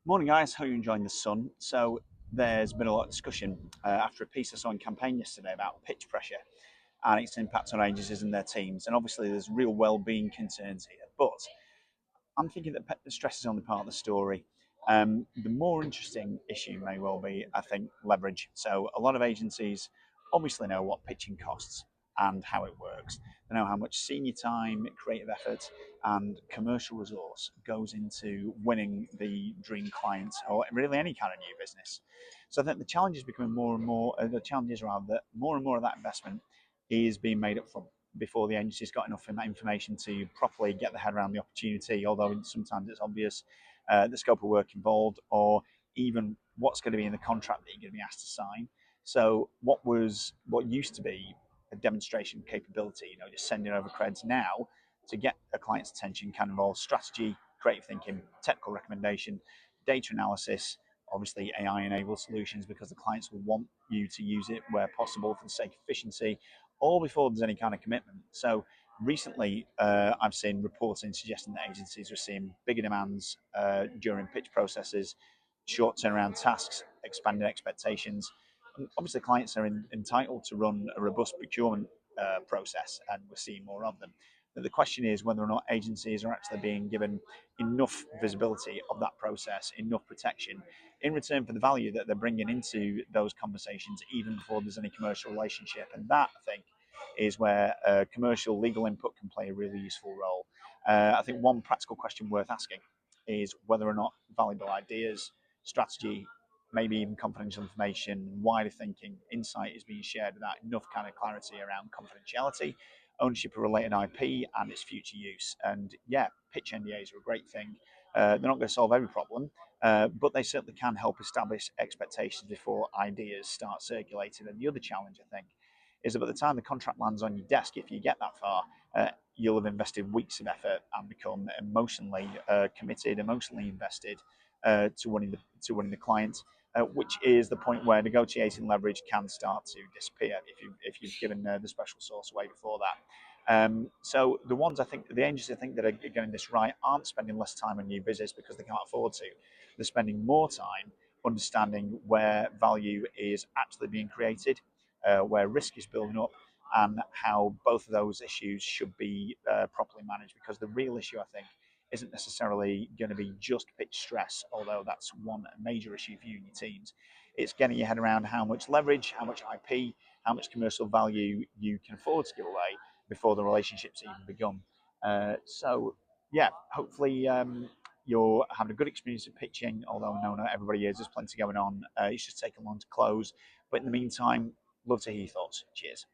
Morning, guys. Hope you're enjoying the sun. So, there's been a lot of discussion after a piece I saw in Campaign yesterday about pitch pressure and its impact on agencies and their teams. And obviously, there's real well-being concerns here. But I'm thinking that the stress is only part of the story. The more interesting issue may well be, I think, leverage. So a lot of agencies obviously know what pitching costs and how it works. They know how much senior time, creative effort, and commercial resource goes into winning the dream client or really any kind of new business. So I think the challenge is becoming more and more. The challenge is rather that more and more of that investment is being made up front before the agency's got enough information to properly get their head around the opportunity, although sometimes it's obvious the scope of work involved or even what's going to be in the contract that you're going to be asked to sign. So what used to be a demonstration capability, just sending over creds now to get a client's attention can involve strategy, creative thinking, technical recommendation, data analysis, obviously AI-enabled solutions because the clients will want you to use it where possible for the sake of efficiency, all before there's any kind of commitment. So recently, I've seen reporting suggesting that agencies are seeing bigger demands during pitch processes, short turnaround tasks, expanded expectations. And obviously, clients are entitled to run a robust procurement process, and we're seeing more of them. But the question is whether or not agencies are actually being given enough visibility of that process, enough protection in return for the value that they're bringing into those conversations, even before there's any commercial relationship. And that, I think, is where commercial legal input can play a really useful role. I think one practical question worth asking is whether or not valuable ideas, strategy, maybe even confidential information, wider thinking, insight is being shared without enough kind of clarity around confidentiality, ownership of related IP, and its future use. And yeah, pitch NDAs are a great thing. They're not going to solve every problem, but they certainly can help establish expectations before ideas start circulating. And the other challenge, I think, is that by the time the contract lands on your desk, if you get that far, you'll have invested weeks of effort and become emotionally committed, emotionally invested to winning the client, which is the point where negotiating leverage can start to disappear if you've given the special sauce away before that. So the ones I think the agencies I think that are getting this right aren't spending less time on new business because they can't afford to. They're spending more time understanding where value is actually being created, where risk is building up, and how both of those issues should be properly managed. Because the real issue, I think, isn't necessarily going to be just pitch stress, although that's one major issue for you and your teams. It's getting your head around how much leverage, how much IP, how much commercial value you can afford to give away before the relationship's even begun. So, yeah, hopefully you're having a good experience of pitching, although no, not everybody is. There's plenty going on. It's just taken long to close. But in the meantime, love to hear your thoughts. Cheers.